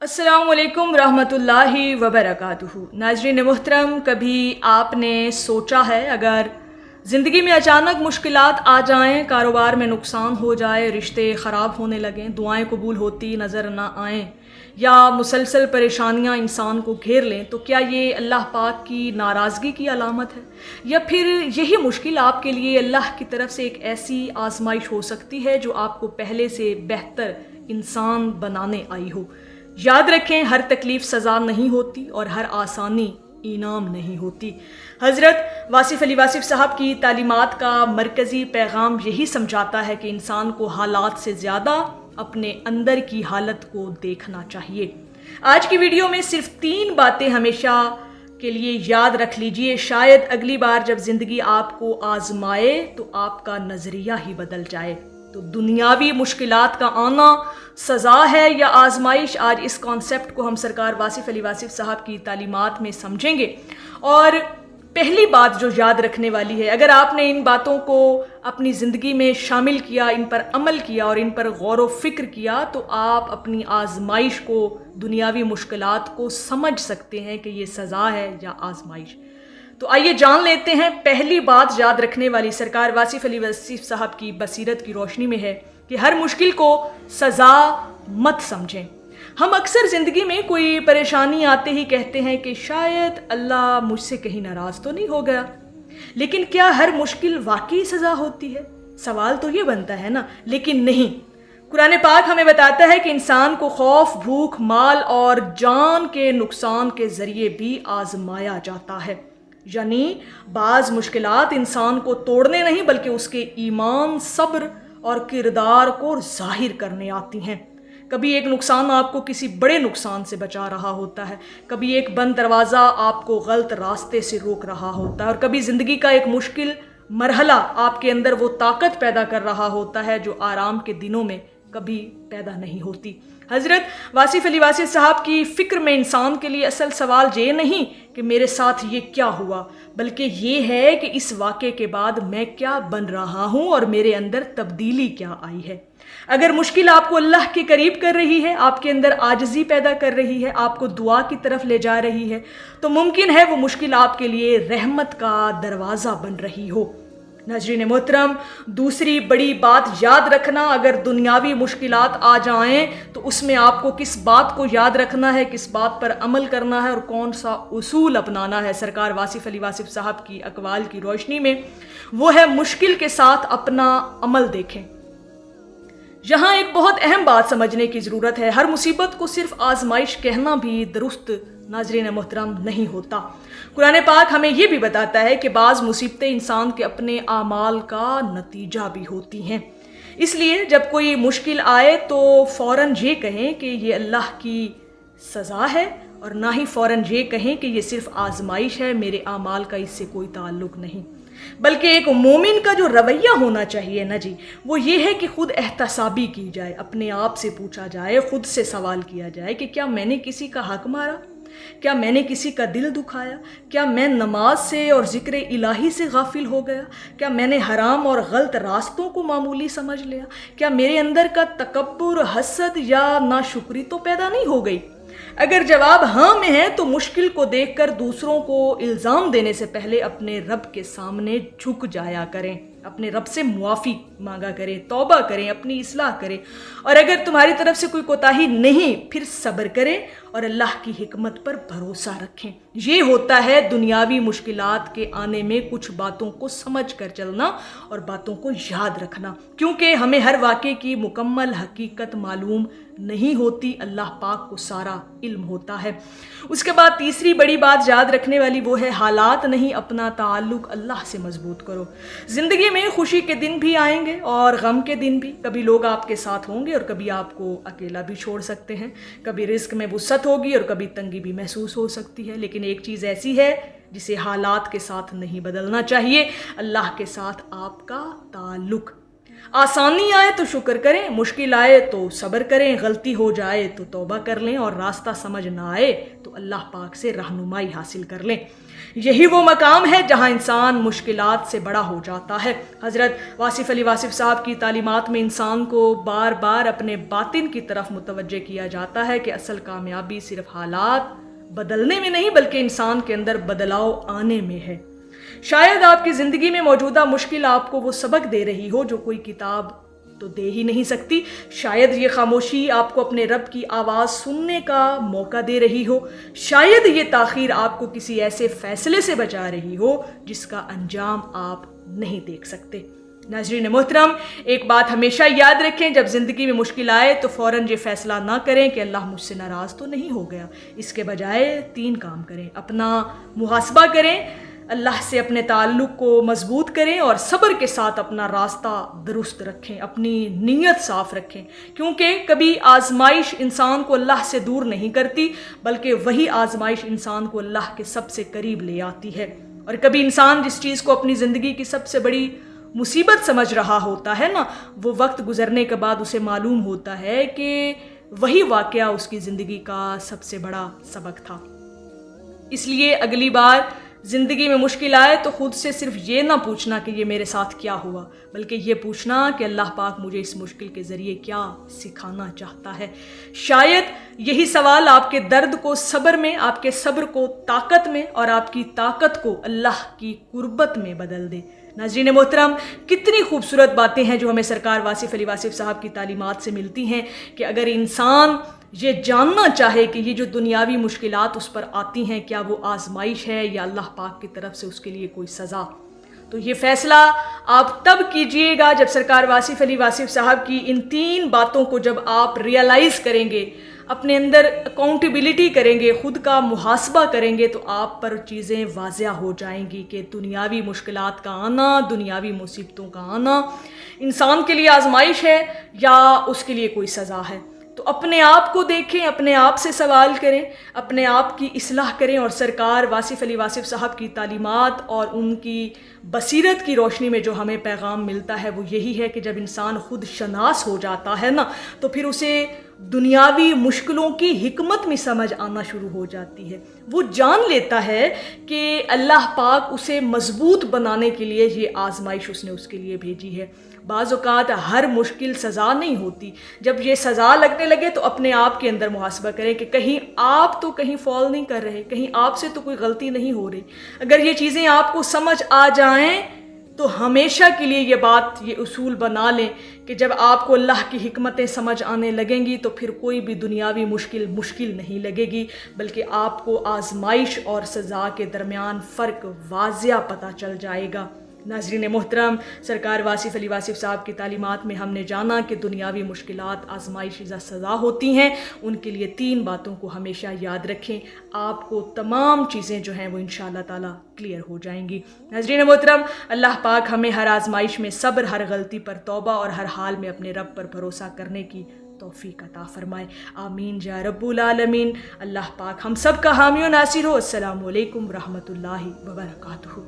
अस्सलाम वालेकुम रहमतुल्लाहि वबरकातुहू। नाज़रीन मोहतरम, कभी आपने सोचा है अगर ज़िंदगी में अचानक मुश्किलात आ जाएं, कारोबार में नुकसान हो जाए, रिश्ते ख़राब होने लगें, दुआएं कबूल होती नज़र ना आएं या मुसलसल परेशानियां इंसान को घेर लें, तो क्या ये अल्लाह पाक की नाराज़गी की अलामत है? या फिर यही मुश्किल आपके लिए अल्लाह की तरफ से एक ऐसी आजमाइश हो सकती है जो आपको पहले से बेहतर इंसान बनाने आई हो? याद रखें, हर तकलीफ़ सज़ा नहीं होती और हर आसानी इनाम नहीं होती। हज़रत वासिफ़ अली वासिफ़ साहब की तालीमात का मरकज़ी पैगाम यही समझाता है कि इंसान को हालात से ज़्यादा अपने अंदर की हालत को देखना चाहिए। आज की वीडियो में सिर्फ 3 बातें हमेशा के लिए याद रख लीजिए। शायद अगली बार जब ज़िंदगी आपको आजमाए तो आपका नज़रिया ही बदल जाए। तो दुनियावी मुश्किलात का आना सज़ा है या आजमाइश, आज इस कॉन्सेप्ट को हम सरकार वासिफ़ अली वासिफ़ साहब की तालीमात में समझेंगे। और पहली बात जो याद रखने वाली है, अगर आपने इन बातों को अपनी ज़िंदगी में शामिल किया, इन पर अमल किया और इन पर गौर व फिक्र किया, तो आप अपनी आजमाइश को, दुनियावी मुश्किलात को समझ सकते हैं कि ये सज़ा है या आजमाइश। तो आइए जान लेते हैं। पहली बात याद रखने वाली सरकार वासिफ़ अली वासिफ़ साहब की बसीरत की रोशनी में है कि हर मुश्किल को सज़ा मत समझें। हम अक्सर ज़िंदगी में कोई परेशानी आते ही कहते हैं कि शायद अल्लाह मुझसे कहीं नाराज़ तो नहीं हो गया। लेकिन क्या हर मुश्किल वाकई सज़ा होती है? सवाल तो ये बनता है ना। लेकिन नहीं, कुरान पाक हमें बताता है कि इंसान को खौफ, भूख, माल और जान के नुकसान के ज़रिए भी आजमाया जाता है। यानी बाज़ मुश्किलात इंसान को तोड़ने नहीं बल्कि उसके ईमान, सब्र और किरदार को जाहिर करने आती हैं। कभी एक नुकसान आपको किसी बड़े नुकसान से बचा रहा होता है, कभी एक बंद दरवाज़ा आपको गलत रास्ते से रोक रहा होता है, और कभी ज़िंदगी का एक मुश्किल मरहला आपके अंदर वो ताकत पैदा कर रहा होता है जो आराम के दिनों में कभी पैदा नहीं होती। हज़रत वासिफ़ अली वासिफ़ साहब की फ़िक्र में इंसान के लिए असल सवाल ये नहीं कि मेरे साथ ये क्या हुआ, बल्कि ये है कि इस वाक़े के बाद मैं क्या बन रहा हूँ और मेरे अंदर तब्दीली क्या आई है। अगर मुश्किल आपको अल्लाह के करीब कर रही है, आपके अंदर आजिज़ी पैदा कर रही है, आपको दुआ की तरफ ले जा रही है, तो मुमकिन है वो मुश्किल आपके लिए रहमत का दरवाज़ा बन रही हो। नाज़रीन मोहतरम, दूसरी बड़ी बात याद रखना, अगर दुनियावी मुश्किलात आ जाएं तो उसमें आपको किस बात को याद रखना है, किस बात पर अमल करना है और कौन सा उसूल अपनाना है। सरकार वासिफ़ अली वासिफ़ साहब की अक़वाल की रोशनी में वो है, मुश्किल के साथ अपना अमल देखें। यहाँ एक बहुत अहम बात समझने की ज़रूरत है। हर मुसीबत को सिर्फ आजमाइश कहना भी दुरुस्त नाज़रीन मोहतरम नहीं होता। कुरान पाक हमें यह भी बताता है कि बाज़ मुसीबतें इंसान के अपने आमाल का नतीजा भी होती हैं। इसलिए जब कोई मुश्किल आए तो फ़ौरन ये कहें कि ये अल्लाह की सज़ा है, और ना ही फ़ौरन ये कहें कि ये सिर्फ आजमाइश है, मेरे आमाल का इससे कोई ताल्लुक़ नहीं। बल्कि एक मोमिन का जो रवैया होना चाहिए ना जी, वो ये है कि खुद एहतसाबी की जाए, अपने आप से पूछा जाए, खुद से सवाल किया जाए कि क्या मैंने किसी का हक मारा, क्या मैंने किसी का दिल दुखाया, क्या मैं नमाज से और ज़िक्र इलाही से गाफिल हो गया, क्या मैंने हराम और गलत रास्तों को मामूली समझ लिया, क्या मेरे अंदर का तकब्बुर, हसद या नाशुक्री तो पैदा नहीं हो गई। अगर जवाब हाँ में है तो मुश्किल को देखकर दूसरों को इल्ज़ाम देने से पहले अपने रब के सामने झुक जाया करें, अपने रब से मुआफ़ी मांगा करें, तौबा करें, अपनी इस्लाह करें, और अगर तुम्हारी तरफ से कोई कोताही नहीं, फिर सब्र करें और अल्लाह की हिकमत पर भरोसा रखें। ये होता है दुनियावी मुश्किलात के आने में कुछ बातों को समझ कर चलना और बातों को याद रखना, क्योंकि हमें हर वाक़े की मुकम्मल हकीकत मालूम नहीं होती, अल्लाह पाक को सारा इल्म होता है। उसके बाद तीसरी बड़ी बात याद रखने वाली वो है, हालात नहीं, अपना ताल्लुक़ अल्लाह से मजबूत करो। ज़िंदगी में खुशी के दिन भी आएंगे और गम के दिन भी। कभी लोग आपके साथ होंगे और कभी आपको अकेला भी छोड़ सकते हैं, कभी रिस्क में वुसअत होगी और कभी तंगी भी महसूस हो सकती है। लेकिन एक चीज़ ऐसी है जिसे हालात के साथ नहीं बदलना चाहिए, अल्लाह के साथ आपका ताल्लुक़। آسانی آئے تو شکر کریں، مشکل آئے تو صبر کریں، غلطی ہو جائے تو توبہ کر لیں، اور راستہ سمجھ نہ آئے تو اللہ پاک سے رہنمائی حاصل کر لیں۔ یہی وہ مقام ہے جہاں انسان مشکلات سے بڑا ہو جاتا ہے۔ حضرت واصف علی واصف صاحب کی تعلیمات میں انسان کو بار بار اپنے باطن کی طرف متوجہ کیا جاتا ہے کہ اصل کامیابی صرف حالات بدلنے میں نہیں بلکہ انسان کے اندر بدلاؤ آنے میں ہے۔ شاید آپ کی زندگی میں موجودہ مشکل آپ کو وہ سبق دے رہی ہو جو کوئی کتاب تو دے ہی نہیں سکتی۔ شاید یہ خاموشی آپ کو اپنے رب کی آواز سننے کا موقع دے رہی ہو۔ شاید یہ تاخیر آپ کو کسی ایسے فیصلے سے بچا رہی ہو جس کا انجام آپ نہیں دیکھ سکتے۔ ناظرین محترم، ایک بات ہمیشہ یاد رکھیں، جب زندگی میں مشکل آئے تو فوراً یہ فیصلہ نہ کریں کہ اللہ مجھ سے ناراض تو نہیں ہو گیا۔ اس کے بجائے 3 کام کریں۔ اپنا محاسبہ کریں، اللہ سے اپنے تعلق کو مضبوط کریں، اور صبر کے ساتھ اپنا راستہ درست رکھیں، اپنی نیت صاف رکھیں، کیونکہ کبھی آزمائش انسان کو اللہ سے دور نہیں کرتی بلکہ وہی آزمائش انسان کو اللہ کے سب سے قریب لے آتی ہے۔ اور کبھی انسان جس چیز کو اپنی زندگی کی سب سے بڑی مصیبت سمجھ رہا ہوتا ہے نا، وہ وقت گزرنے کے بعد اسے معلوم ہوتا ہے کہ وہی واقعہ اس کی زندگی کا سب سے بڑا سبق تھا۔ اس لیے اگلی بار زندگی میں مشکل آئے تو خود سے صرف یہ نہ پوچھنا کہ یہ میرے ساتھ کیا ہوا، بلکہ یہ پوچھنا کہ اللہ پاک مجھے اس مشکل کے ذریعے کیا سکھانا چاہتا ہے۔ شاید یہی سوال آپ کے درد کو صبر میں، آپ کے صبر کو طاقت میں، اور آپ کی طاقت کو اللہ کی قربت میں بدل دے۔ ناظرین محترم، کتنی خوبصورت باتیں ہیں جو ہمیں سرکار واصف علی واصف صاحب کی تعلیمات سے ملتی ہیں کہ اگر انسان یہ جاننا چاہے کہ یہ جو دنیاوی مشکلات اس پر آتی ہیں کیا وہ آزمائش ہے یا اللہ پاک کی طرف سے اس کے لیے کوئی سزا، تو یہ فیصلہ آپ تب کیجئے گا جب سرکار واصف علی واصف صاحب کی ان 3 باتوں کو جب آپ ریئلائز کریں گے، اپنے اندر اکاؤنٹیبلٹی کریں گے، خود کا محاسبہ کریں گے، تو آپ پر چیزیں واضح ہو جائیں گی کہ دنیاوی مشکلات کا آنا، دنیاوی مصیبتوں کا آنا انسان کے لیے آزمائش ہے یا اس کے لیے کوئی سزا ہے۔ تو اپنے آپ کو دیکھیں، اپنے آپ سے سوال کریں، اپنے آپ کی اصلاح کریں، اور سرکار واصف علی واصف صاحب کی تعلیمات اور ان کی بصیرت کی روشنی میں جو ہمیں پیغام ملتا ہے وہ یہی ہے کہ جب انسان خود شناس ہو جاتا ہے نا تو پھر اسے دنیاوی مشکلوں کی حکمت میں سمجھ آنا شروع ہو جاتی ہے۔ وہ جان لیتا ہے کہ اللہ پاک اسے مضبوط بنانے کے لیے یہ آزمائش اس نے اس کے لیے بھیجی ہے۔ بعض اوقات ہر مشکل سزا نہیں ہوتی، جب یہ سزا لگنے لگے تو اپنے آپ کے اندر محاسبہ کریں کہ کہیں آپ تو کہیں فال نہیں کر رہے، کہیں آپ سے تو کوئی غلطی نہیں ہو رہی۔ اگر یہ چیزیں آپ کو سمجھ آ جائیں تو ہمیشہ کے لیے یہ بات، یہ اصول بنا لیں کہ جب آپ کو اللہ کی حکمتیں سمجھ آنے لگیں گی تو پھر کوئی بھی دنیاوی مشکل نہیں لگے گی، بلکہ آپ کو آزمائش اور سزا کے درمیان فرق واضح پتہ چل جائے گا۔ ناظرین محترم، سرکار واصف علی واصف صاحب کی تعلیمات میں ہم نے جانا کہ دنیاوی مشکلات آزمائش یا سزا ہوتی ہیں، ان کے لیے 3 باتوں کو ہمیشہ یاد رکھیں، آپ کو تمام چیزیں جو ہیں وہ انشاءاللہ تعالی کلیئر ہو جائیں گی۔ ناظرین محترم، اللہ پاک ہمیں ہر آزمائش میں صبر، ہر غلطی پر توبہ اور ہر حال میں اپنے رب پر بھروسہ کرنے کی توفیق عطا فرمائے، آمین یا رب العالمین۔ اللہ پاک ہم سب کا حامی و ناصر ہو۔ السلام علیکم ورحمۃ اللہ وبرکاتہ۔